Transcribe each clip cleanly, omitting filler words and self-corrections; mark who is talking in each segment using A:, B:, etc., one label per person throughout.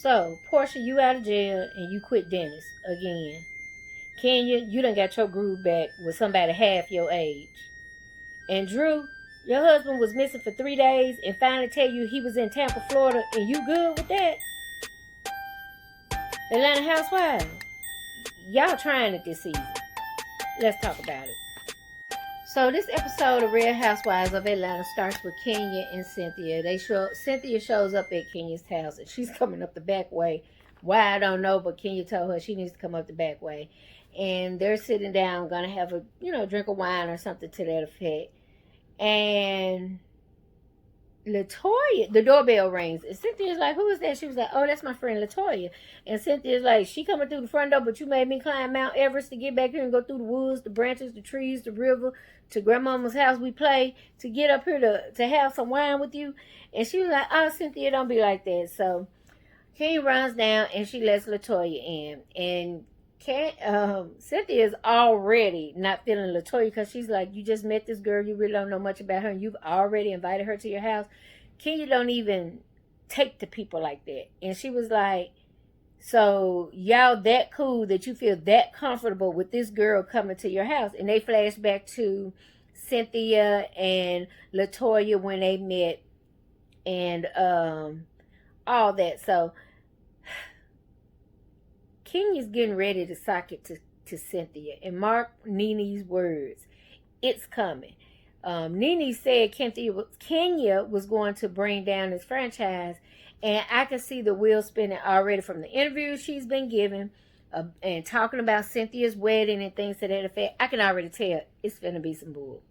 A: So, Portia, you out of jail and you quit Dennis again. Kenya, you done got your groove back with somebody half your age. And Drew, your husband was missing for 3 days and finally tell you he was in Tampa, Florida, and you good with that? Atlanta Housewives, y'all trying it this season. Let's talk about it. So this episode of Real Housewives of Atlanta starts with Kenya and Cynthia. Cynthia shows up at Kenya's house and she's coming up the back way. Why, I don't know, but Kenya told her she needs to come up the back way. And they're sitting down, gonna have a drink of wine or something to that effect. And Latoya, the doorbell rings, and Cynthia's like, "Who is that?" She was like, "Oh, that's my friend Latoya." And Cynthia's like, "She coming through the front door, but you made me climb Mount Everest to get back here and go through the woods, the branches, the trees, the river, to Grandmama's house we play, to get up here to have some wine with you." And she was like, "Oh, Cynthia, don't be like that." So Kenya runs down and she lets Latoya in, and Cynthia's already not feeling Latoya because she's like, "You just met this girl, you really don't know much about her, and you've already invited her to your house. Kenya don't even take to people like that." And she was like, "So y'all that cool that you feel that comfortable with this girl coming to your house?" And they flash back to Cynthia and Latoya when they met and all that. So Kenya's getting ready to sock it to Cynthia. And mark Nene's words, it's coming. Nene said Kenya was going to bring down this franchise. And I can see the wheel spinning already from the interviews she's been giving and talking about Cynthia's wedding and things to that effect. I can already tell it's going to be some bull.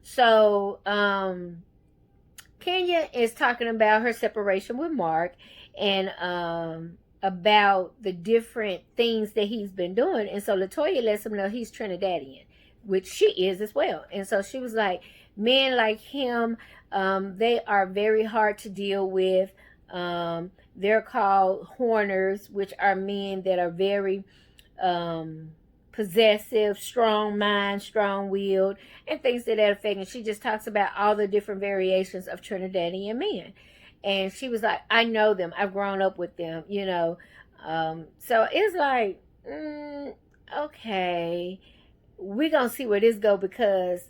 A: So Kenya is talking about her separation with Mark and about the different things that he's been doing. And so Latoya lets him know he's Trinidadian, which she is as well. And so she was like, men like him, they are very hard to deal with. They're called horners, which are men that are very possessive, strong mind, strong-willed, and things to that effect. And she just talks about all the different variations of Trinidadian men. And she was like, "I know them. I've grown up with them, you know." So it's like, okay, we're going to see where this go because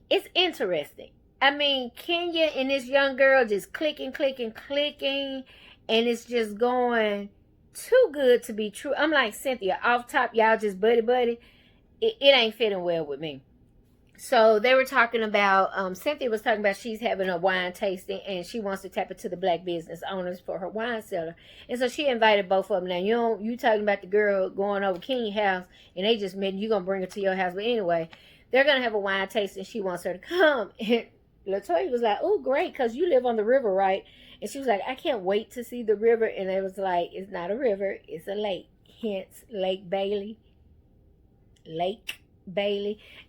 A: it's interesting. I mean, Kenya and this young girl just clicking, and it's just going too good to be true. I'm like, Cynthia, off top, y'all just buddy. It ain't fitting well with me. So they were talking about, Cynthia was talking about she's having a wine tasting and she wants to tap into the black business owners for her wine cellar. And so she invited both of them. Now, you talking about the girl going over Kenya's house and they just met, you going to bring her to your house. But anyway, they're going to have a wine tasting. She wants her to come. And Latoya was like, "Oh, great, because you live on the river, right?" And she was like, "I can't wait to see the river." And it was like, it's not a river, it's a lake. Hence, Lake Bailey.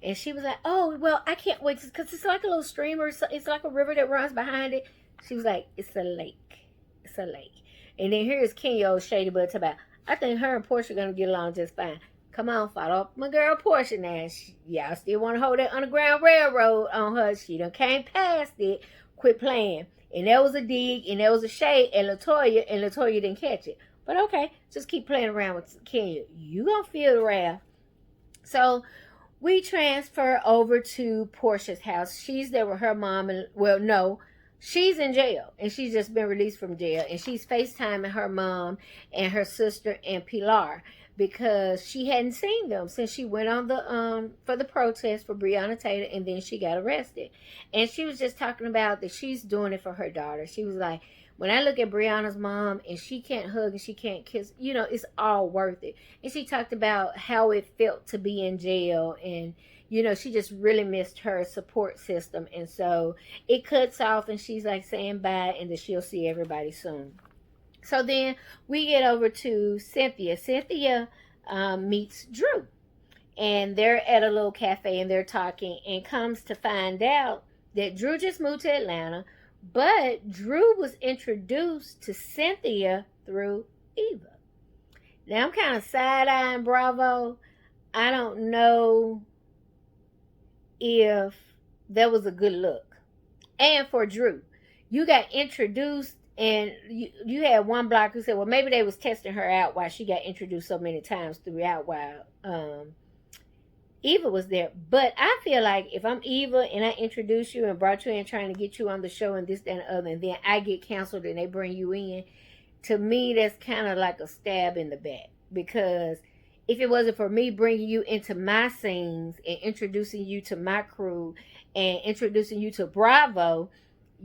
A: And she was like, "Oh, well, I can't wait because it's like a little stream or it's like a river that runs behind it." She was like, "It's a lake. It's a lake." And then here's Kenya old shady butt about, "I think her and Portia are going to get along just fine." Come on, follow up my girl Portia now. Y'all still want to hold that Underground Railroad on her. She done came past it. Quit playing. And that was a dig and that was a shade at Latoya, and Latoya didn't catch it. But okay, just keep playing around with Kenya. You going to feel the wrath. So we transfer over to Portia's house. She's there with her mom and, well, no, she's in jail and she's just been released from jail, and she's FaceTiming her mom and her sister and Pilar because she hadn't seen them since she went on the for the protest for Breonna Taylor, and then she got arrested. And she was just talking about that she's doing it for her daughter. She was like, "When I look at Breonna's mom and she can't hug and she can't kiss, it's all worth it." And she talked about how it felt to be in jail, and she just really missed her support system. And so it cuts off and she's like saying bye and that she'll see everybody soon. So then we get over to Cynthia. Cynthia meets Drew. And they're at a little cafe and they're talking, and comes to find out that Drew just moved to Atlanta. But Drew was introduced to Cynthia through Eva. Now I'm kind of side-eyeing Bravo. I don't know if that was a good look. And for Drew, you got introduced And you had one blogger who said, well, maybe they was testing her out while she got introduced so many times throughout while Eva was there. But I feel like if I'm Eva and I introduce you and brought you in trying to get you on the show and this, that, and the other, and then I get canceled and they bring you in, to me, that's kind of like a stab in the back. Because if it wasn't for me bringing you into my scenes and introducing you to my crew and introducing you to Bravo,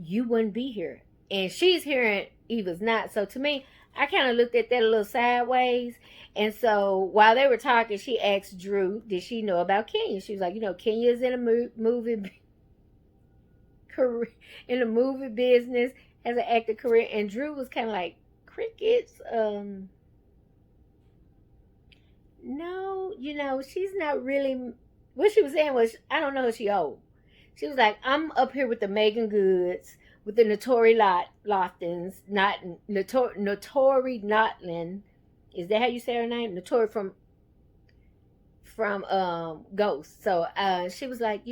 A: you wouldn't be here. And she's here and Eva's not. So to me, I kind of looked at that a little sideways. And so while they were talking, she asked Drew, did she know about Kenya? She was like, Kenya's in a movie career, in the movie business, has an acting career. And Drew was kind of like, crickets. No, she's not really. What she was saying was, I don't know if she old. She was like, I'm up here with the Megan Goods, with the Notori Loftons, Notori Notlin. Is that how you say her name? Notori from Ghost. So she was like,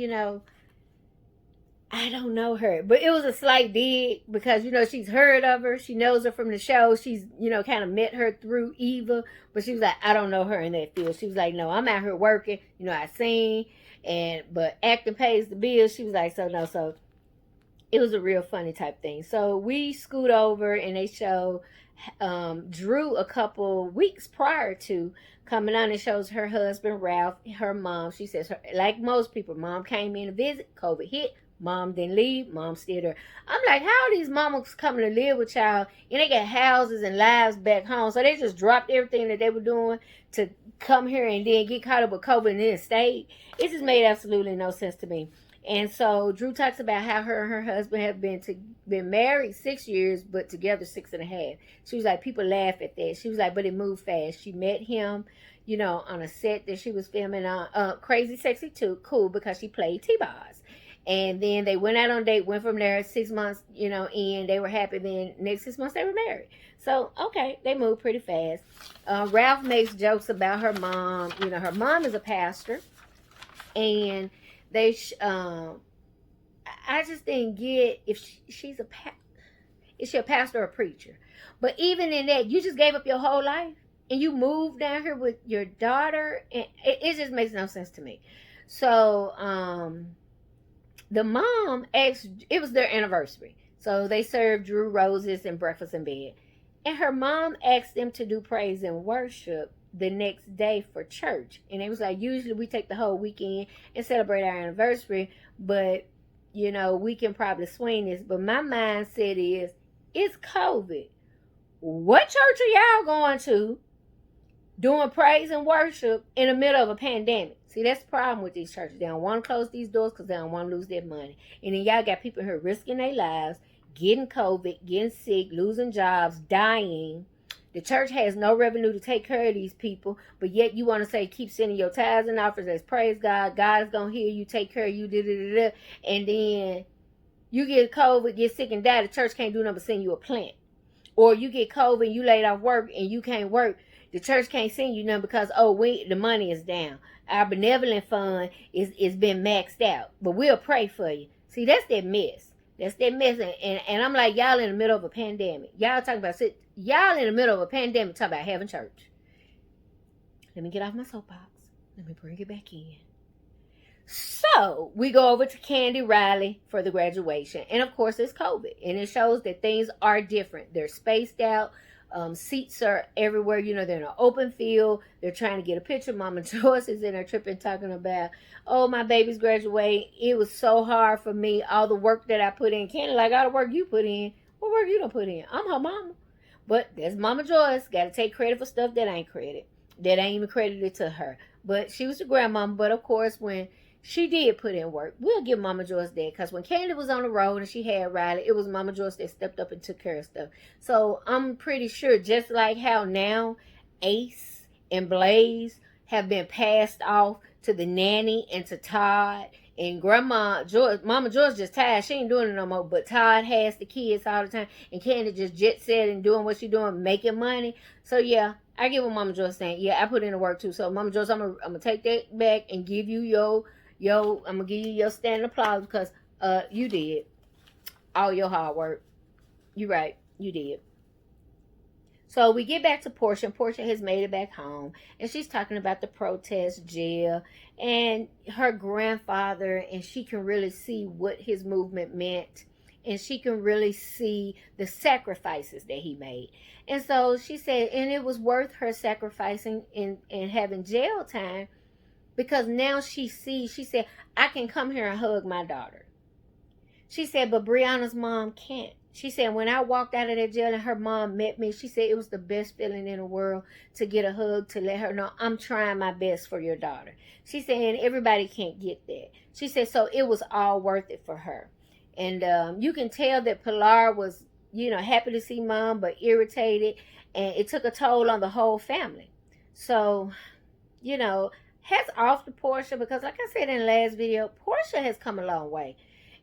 A: I don't know her. But it was a slight dig because, she's heard of her. She knows her from the show. She's, kind of met her through Eva. But she was like, I don't know her in that field. She was like, no, I'm out here working. I sing. But acting pays the bills. She was like, so no. So it was a real funny type thing. So we scoot over and they show Drew a couple weeks prior to coming on. It shows her husband, Ralph, her mom. She says, like most people, mom came in to visit. COVID hit. Mom didn't leave. Mom stayed there. I'm like, how are these mamas coming to live with y'all and they got houses and lives back home? So they just dropped everything that they were doing to come here and then get caught up with COVID and then stay. It just made absolutely no sense to me. And so Drew talks about how her and her husband have been married 6 years, but together 6.5. She was like, people laugh at that. She was like, but it moved fast. She met him, on a set that she was filming on, Crazy Sexy Too, cool, because she played T-Boz. And then they went out on a date, went from there 6 months, in. They were happy. Then next 6 months they were married. So, okay, they moved pretty fast. Ralph makes jokes about her mom. Her mom is a pastor. And they, I just didn't get if she's is she a pastor or a preacher? But even in that, you just gave up your whole life and you moved down here with your daughter. And it just makes no sense to me. So, the mom asked, it was their anniversary. So they served Drew roses and breakfast in bed. And her mom asked them to do praise and worship the next day for church. And it was like, usually we take the whole weekend and celebrate our anniversary. But, we can probably swing this. But my mindset is, it's COVID. What church are y'all going to doing praise and worship in the middle of a pandemic? See, that's the problem with these churches. They don't want to close these doors because they don't want to lose their money. And then y'all got people here risking their lives, getting COVID, getting sick, losing jobs, dying. The church has no revenue to take care of these people, but yet you want to say, keep sending your tithes and offers as praise God. God is going to hear you, take care of you, and then you get COVID, get sick and die. The church can't do nothing but send you a plant. Or you get COVID and you laid off work and you can't work. The church can't send you nothing because, the money is down. Our benevolent fund is been maxed out. But we'll pray for you. See, that's that mess. That's that mess. And I'm like, y'all in the middle of a pandemic. Y'all in the middle of a pandemic talking about having church. Let me get off my soapbox. Let me bring it back in. So, we go over to Candy Riley for the graduation. And of course, it's COVID. And it shows that things are different. They're spaced out. Seats are everywhere. They're in an open field. They're trying to get a picture. Mama Joyce is in her tripping talking about, my baby's graduating. It was so hard for me. All the work that I put in. Candy, like all the work you put in. What work you don't put in? I'm her mama. But that's Mama Joyce. Got to take credit for stuff that ain't credit. That ain't even credited to her. But she was the grandmama. But of course, when she did put in work, we'll give Mama Joyce that. Because when Candy was on the road and she had Riley, it was Mama Joyce that stepped up and took care of stuff. So I'm pretty sure, just like how now Ace and Blaze have been passed off to the nanny and to Todd. And Grandma Joyce, Mama Joyce just tired. She ain't doing it no more. But Todd has the kids all the time. And Candy just jet set and doing what she doing, making money. So yeah, I get what Mama Joyce saying. Yeah, I put in the work too. So Mama Joyce, I'm gonna take that back and give you I'm gonna give you your standing applause because you did all your hard work. You right. You did. So we get back to Portia, and Portia has made it back home, and she's talking about the protest jail and her grandfather, and she can really see what his movement meant, and she can really see the sacrifices that he made. And so she said, and it was worth her sacrificing and having jail time, because now she sees, she said, I can come here and hug my daughter. She said, but Brianna's mom can't. She said, when I walked out of that jail and her mom met me, she said it was the best feeling in the world to get a hug, to let her know I'm trying my best for your daughter. She said, and everybody can't get that. She said, so it was all worth it for her. And you can tell that Pilar was, happy to see mom, but irritated. And it took a toll on the whole family. So, hats off to Portia, because like I said in the last video, Portia has come a long way.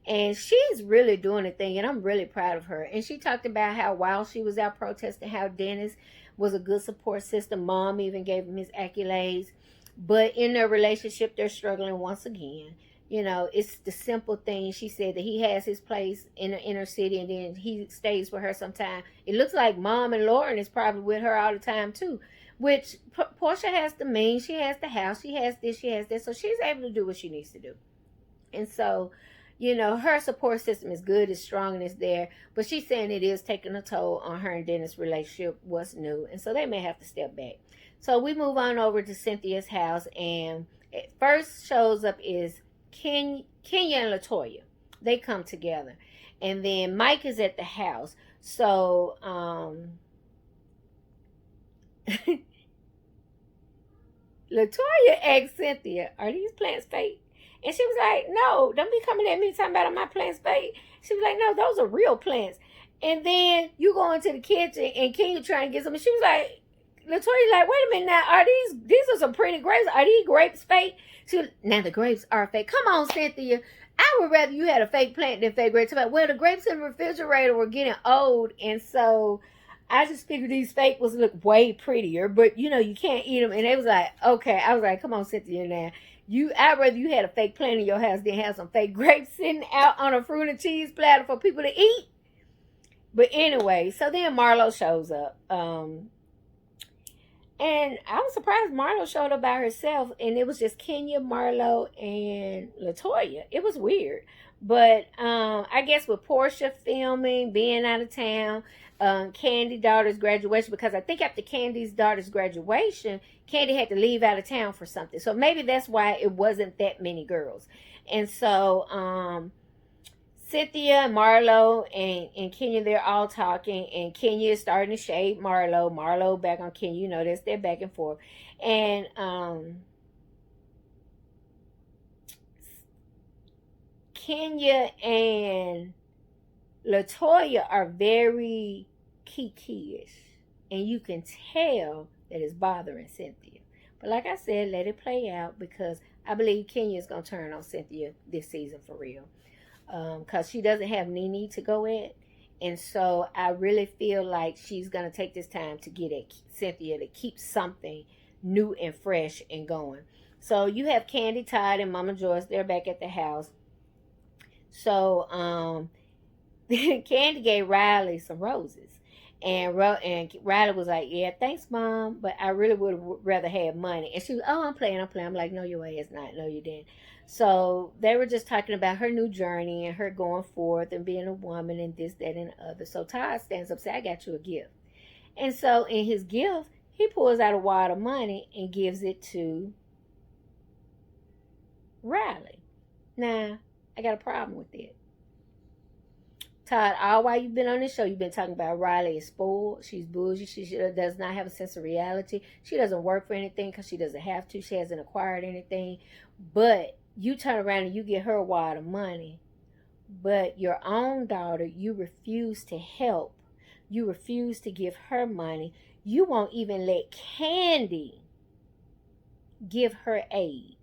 A: And she's really doing a thing, and I'm really proud of her. And she talked about how while she was out protesting, how Dennis was a good support system. Mom even gave him his accolades. But in their relationship, they're struggling once again. It's the simple thing. She said that he has his place in the inner city, and then he stays with her sometime. It looks like Mom and Lauren is probably with her all the time, too. Which Portia has the means. She has the house. She has this. She has that. So she's able to do what she needs to do. And so, her support system is good, it's strong, and it's there. But she's saying it is taking a toll on her and Dennis' relationship, what's new. And so they may have to step back. So we move on over to Cynthia's house. And first shows up is Kenya and LaToya. They come together. And then Mike is at the house. So, LaToya asked Cynthia, are these plants fake? And she was like, no, don't be coming at me talking about my plants fake. She was like, no, those are real plants. And then you go into the kitchen and Kenya trying to get some. And she was like, LaToya like, wait a minute now, these are some pretty grapes. Are these grapes fake? She was, now the grapes are fake. Come on, Cynthia. I would rather you had a fake plant than fake grapes. Well, the grapes in the refrigerator were getting old. And so I just figured these fake ones look way prettier. But, you can't eat them. And they was like, okay. I was like, come on, Cynthia now. I'd rather you had a fake plant in your house than have some fake grapes sitting out on a fruit and cheese platter for people to eat. But anyway, so then Marlo shows up. And I was surprised Marlo showed up by herself. And it was just Kenya, Marlo, and LaToya. It was weird. But I guess with Portia filming, being out of town, Candy's daughter's graduation, because I think after Candy's daughter's graduation, Candy had to leave out of town for something. So maybe that's why it wasn't that many girls. And so Cynthia and Marlo and Kenya, they're all talking, and Kenya is starting to shade Marlo. Marlo back on Kenya, that's their back and forth. And Kenya and LaToya are very kiki-ish, and you can tell that it's bothering Cynthia. But like I said, let it play out, because I believe Kenya is going to turn on Cynthia this season for real, because she doesn't have Nene to go at. And so I really feel like she's going to take this time to get at Cynthia to keep something new and fresh and going. So you have Candy, Todd, and Mama Joyce. They're back at the house. So Candy gave Riley some roses. And Riley was like, yeah, thanks, Mom, but I really would have rather had money. And she was, oh, I'm playing. I'm like, no, your ass not. No, you didn't. So they were just talking about her new journey and her going forth and being a woman and this, that, and the other. So Todd stands up and says, I got you a gift. And so in his gift, he pulls out a wad of money and gives it to Riley. Now, I got a problem with it. Todd, all while you've been on this show, you've been talking about Riley is spoiled. She's bougie. She does not have a sense of reality. She doesn't work for anything because she doesn't have to. She hasn't acquired anything. But you turn around and you get her a wad of money. But your own daughter, you refuse to help. You refuse to give her money. You won't even let Candy give her aid.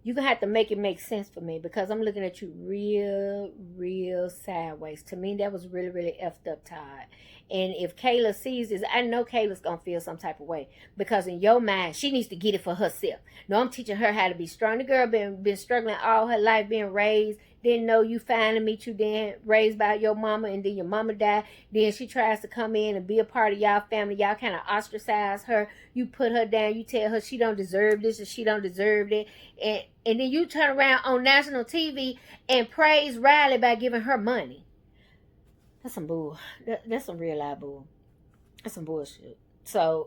A: You're going to have to make it make sense for me, because I'm looking at you real sideways. To me, that was really, really effed up, Todd. And if Kayla sees this, I know Kayla's going to feel some type of way, because in your mind, she needs to get it for herself. No, I'm teaching her how to be strong. The girl been struggling all her life, being raised didn't know you, finally meet you, then raised by your mama, and then your mama died. Then she tries to come in and be a part of y'all family. Y'all kind of ostracize her. You put her down. You tell her she don't deserve this and she don't deserve it. And then you turn around on national TV and praise Riley by giving her money. That's some bull. That's some real life bull. That's some bullshit. So,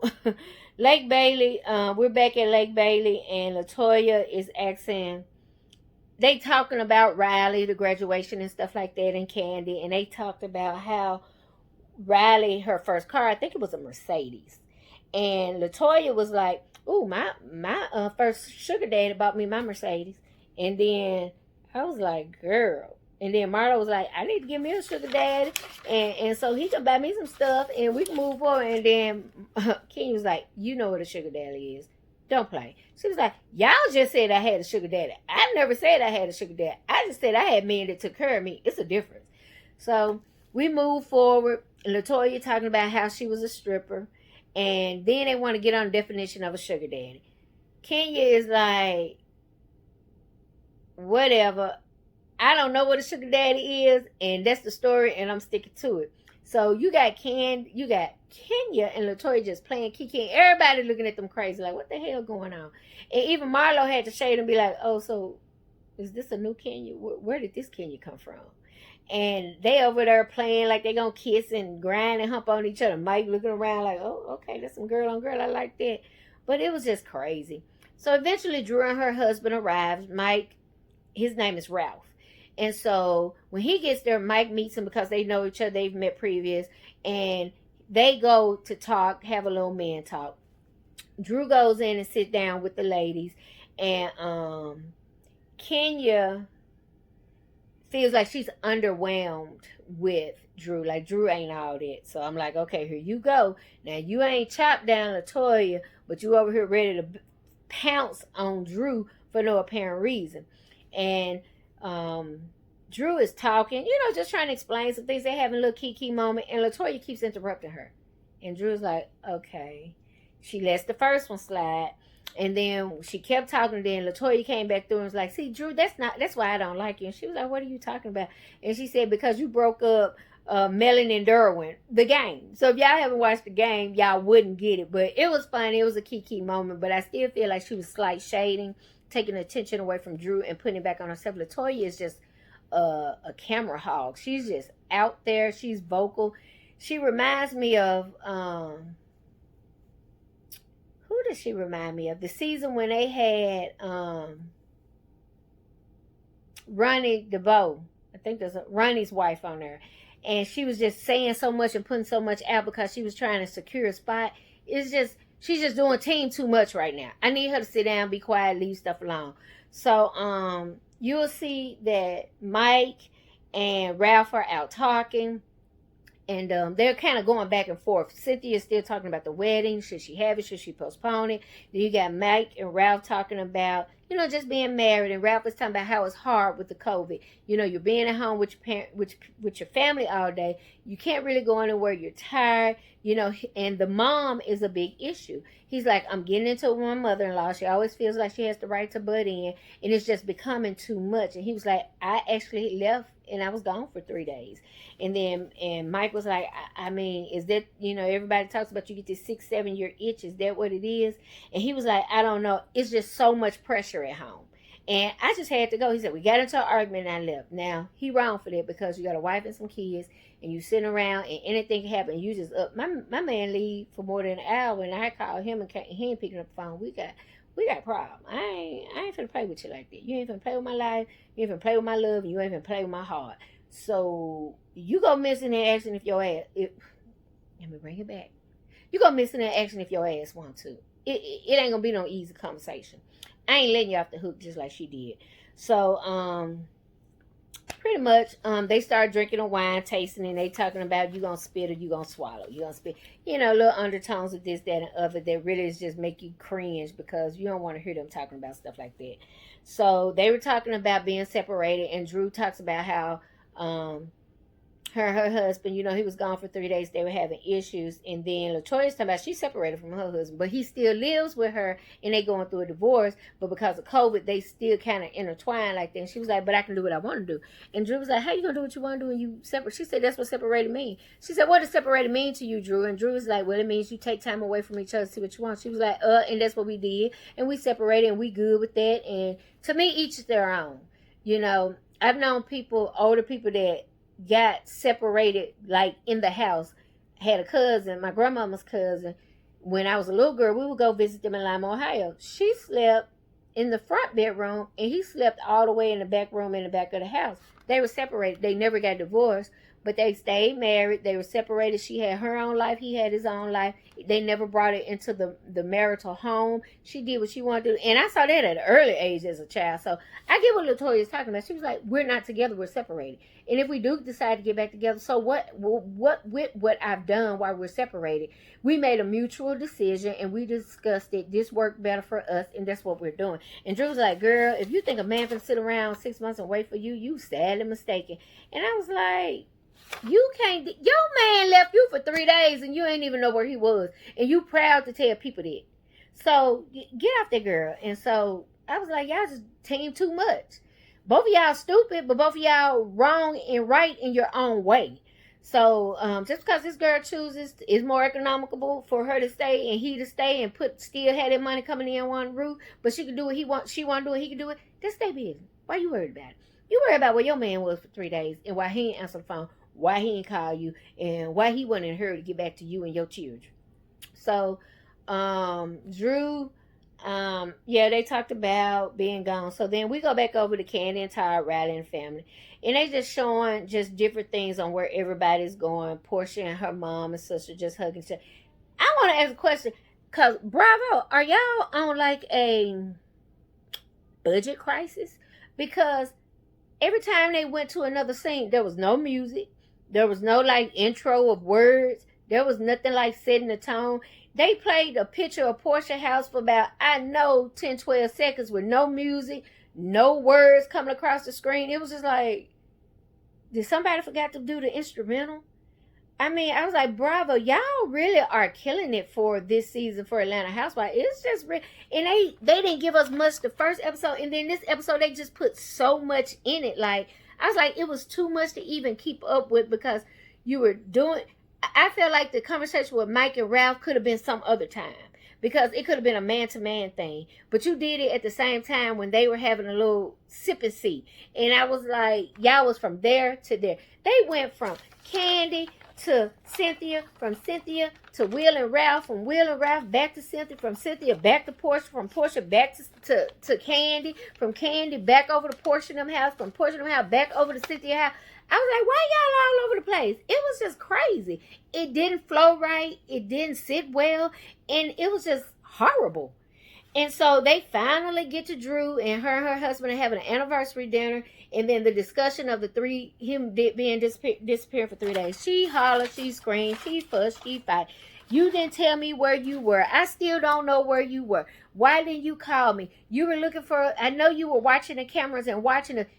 A: Lake Bailey, we're back at Lake Bailey, and LaToya is asking, they talking about Riley, the graduation and stuff like that, and Candy, and they talked about how Riley, her first car, I think it was a Mercedes, and LaToya was like, "Ooh, my first sugar daddy bought me my Mercedes," and then I was like, "Girl." And then Marlo was like, "I need to give me a sugar daddy, and so he can buy me some stuff, and we can move forward." And then King was like, "You know what a sugar daddy is. Don't play." She was like, "Y'all just said I had a sugar daddy. I never said I had a sugar daddy. I just said I had men that took care of me. It's a difference." So we move forward. LaToya talking about how she was a stripper. And then they want to get on the definition of a sugar daddy. Kenya is like, whatever. I don't know what a sugar daddy is, and that's the story, and I'm sticking to it. So you got Kenya and LaToya just playing Kiki, and everybody looking at them crazy, like, what the hell going on? And even Marlo had to shade and be like, "Oh, so is this a new Kenya? Where did this Kenya come from?" And they over there playing like they gonna kiss and grind and hump on each other. Mike looking around like, "Oh, okay, that's some girl on girl. I like that." But it was just crazy. So eventually Drew and her husband arrives. Mike, his name is Ralph. And so when he gets there, Mike meets him because they know each other. They've met previous. And they go to talk, have a little man talk. Drew goes in and sit down with the ladies. And Kenya feels like she's underwhelmed with Drew. Like, Drew ain't all that. So I'm like, okay, here you go. Now, you ain't chopped down LaToya, but you over here ready to pounce on Drew for no apparent reason. And Drew is talking, just trying to explain some things. They're having a little kiki moment, and LaToya keeps interrupting her. And Drew's like, okay. She lets the first one slide, and then she kept talking. And then LaToya came back through and was like, "See, Drew, that's why I don't like you." And she was like, "What are you talking about?" And she said, "Because you broke up Melon and Derwin, the game. So if y'all haven't watched the game, y'all wouldn't get it. But it was funny. It was a kiki moment. But I still feel like she was slight shading, taking attention away from Drew and putting it back on herself. LaToya is just a camera hog. She's just out there. She's vocal. She reminds me of who does she remind me of? The season when they had Ronnie DeVoe. I think there's Ronnie's wife on there. And she was just saying so much and putting so much out because she was trying to secure a spot. It's just, she's just doing team too much right now. I need her to sit down, be quiet, leave stuff alone. So you'll see that Mike and Ralph are out talking. And they're kind of going back and forth. Cynthia's still talking about the wedding. Should she have it? Should she postpone it? Then you got Mike and Ralph talking about, just being married. And Ralph was talking about how it's hard with the COVID. You're being at home with your parent, with your family all day. You can't really go anywhere. You're tired. And the mom is a big issue. He's like, I'm getting into it with my mother-in-law. She always feels like she has the right to butt in. And it's just becoming too much. And he was like, I actually left and I was gone for 3 days. And Mike was like, I mean, is that, everybody talks about you get this 6-7 year itch. Is that what it is? And he was like, I don't know. It's just so much pressure at home. And I just had to go. He said, we got into an argument and I left. Now, he wrong for that because you got a wife and some kids and you sitting around and anything can happen. You just up. My man leave for more than an hour and I called him and he ain't picking up the phone. We got a problem. I ain't finna play with you like that. You ain't finna play with my life. You ain't finna play with my love. And you ain't finna play with my heart. So you go missing in action if your ass. Let me bring it back. You go missing in action if your ass want to. It ain't gonna be no easy conversation. I ain't letting you off the hook just like she did. So pretty much they start drinking a wine, tasting, and they talking about you gonna spit or you gonna swallow. You gonna spit. Little undertones of this, that, and other that really is just make you cringe because you don't want to hear them talking about stuff like that. So they were talking about being separated, and Drew talks about how her husband, he was gone for 3 days. They were having issues, and then Latoya's talking about she separated from her husband, but he still lives with her, and they going through a divorce. But because of COVID, they still kind of intertwined like that. And she was like, "But I can do what I want to do." And Drew was like, "How you gonna do what you want to do when you separate?" She said, "That's what separated mean." She said, "What does separated mean to you, Drew?" And Drew was like, "Well, it means you take time away from each other to see what you want." She was like, and that's what we did, and we separated, and we good with that. And to me, each is their own. I've known people, older people that got separated like in the house. Had a cousin, my grandmama's cousin. When I was a little girl, we would go visit them in Lima, Ohio. She slept in the front bedroom, and he slept all the way in the back room in the back of the house. They were separated. They never got divorced, but they stayed married. They were separated. She had her own life. He had his own life. They never brought it into the marital home. She did what she wanted to do. And I saw that at an early age as a child. So I get what Latoya is talking about. She was like, we're not together. We're separated. And if we do decide to get back together, so what with what I've done while we're separated? We made a mutual decision, and we discussed it. This worked better for us, and that's what we're doing. And Drew was like, girl, if you think a man can sit around 6 months and wait for you, you sadly mistaken. And I was like, you can't, your man left you for 3 days and you ain't even know where he was, and you proud to tell people that. So get off that girl. And so I was like, y'all just team too much. Both of y'all stupid, but both of y'all wrong and right in your own way. So just because this girl chooses, it's more economical for her to stay and he to stay and still have that money coming in one roof, but she can do what she want to do, and he can do it. That's their business. Why you worried about it? You worried about where your man was for 3 days and why he ain't answer the phone, why he ain't call you, and why he wasn't in a hurry to get back to you and your children. So Drew, they talked about being gone. So then we go back over to Candy and Todd, Riley and family, and they just showing just different things on where everybody's going. Portia and her mom and sister just hugging each other. I want to ask a question, because Bravo, are y'all on like a budget crisis? Because every time they went to another scene, there was no music, there was no like intro of words, there was nothing like setting the tone. They played a picture of Portia house for about, 10, 12 seconds with no music, no words coming across the screen. It was just like, did somebody forget to do the instrumental? I mean, I was like, Bravo, y'all really are killing it for this season for Atlanta Housewives. It's just real. And they didn't give us much the first episode. And then this episode, they just put so much in it. Like, I was like, it was too much to even keep up with, because you were doing... I felt like the conversation with Mike and Ralph could have been some other time, because it could have been a man-to-man thing. But you did it at the same time when they were having a little sip and see. And I was like, y'all was from there to there. They went from Candy to Cynthia, from Cynthia to Will and Ralph, from Will and Ralph back to Cynthia, from Cynthia back to Portia, from Portia back to Candy, from Candy back over to Portia and them house, from Portia and them house back over to Cynthia house. I was like, why y'all all over the place? It was just crazy. It didn't flow right. It didn't sit well. And it was just horrible. And so they finally get to Drew, and her husband are having an anniversary dinner. And then the discussion of him being disappearing for 3 days. She hollered, she screamed, she fussed, she fight. You didn't tell me where you were. I still don't know where you were. Why didn't you call me? You were looking for... I know you were watching the cameras and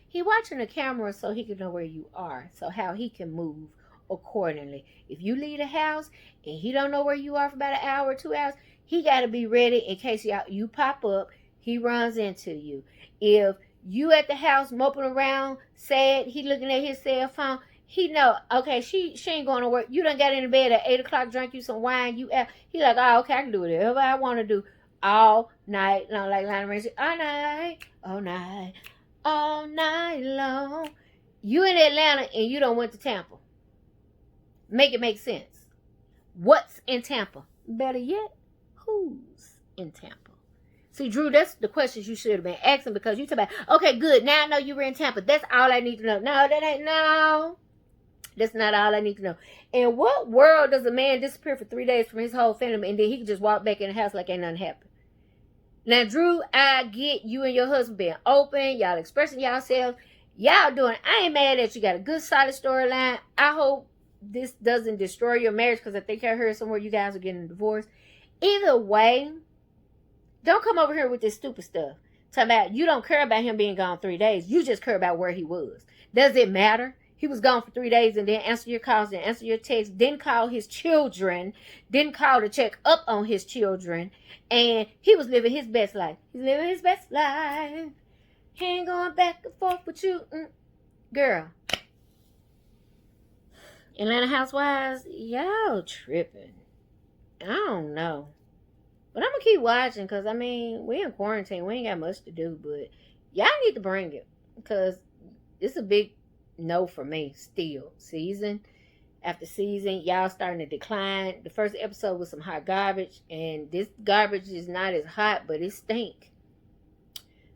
A: He watching the cameras so he can know where you are. So how he can move accordingly. If you leave the house and he don't know where you are for about an hour or 2 hours, he got to be ready in case you pop up, he runs into you. If you at the house moping around, sad, he looking at his cell phone, he know, okay, she ain't going to work. You done got into bed at 8 o'clock, drank you some wine, you out. He like, oh, okay, I can do whatever I want to do all night long. Like Lionel Richie, all night, all night, all night long. You in Atlanta and you don't went to Tampa. Make it make sense. What's in Tampa? Better yet, who's in Tampa? See, Drew, that's the questions you should have been asking, because you talk about, okay, good, now I know you were in Tampa. That's all I need to know. No, that ain't, no. That's not all I need to know. In what world does a man disappear for 3 days from his whole family and then he can just walk back in the house like ain't nothing happened? Now, Drew, I get you and your husband being open. Y'all expressing yourselves. Y'all doing, I ain't mad at you. Got a good solid storyline. I hope this doesn't destroy your marriage, because I think I heard somewhere you guys are getting a divorce. Either way, don't come over here with this stupid stuff. Talking about you don't care about him being gone 3 days. You just care about where he was. Does it matter? He was gone for 3 days and didn't answer your calls, didn't answer your texts, didn't call his children, didn't call to check up on his children, and he was living his best life. He's living his best life. He ain't going back and forth with you. Girl. Atlanta Housewives, y'all tripping. I don't know. But I'm going to keep watching because, I mean, we in quarantine. We ain't got much to do. But y'all need to bring it because it's a big no for me still. Season after season, y'all starting to decline. The first episode was some hot garbage. And this garbage is not as hot, but it stink.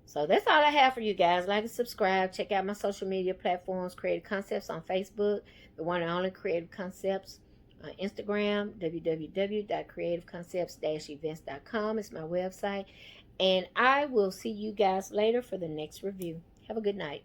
A: So that's all I have for you guys. Like and subscribe. Check out my social media platforms. Creative Concepts on Facebook. The one and only Creative Concepts. On Instagram, www.creativeconcepts-events.com is my website. And I will see you guys later for the next review. Have a good night.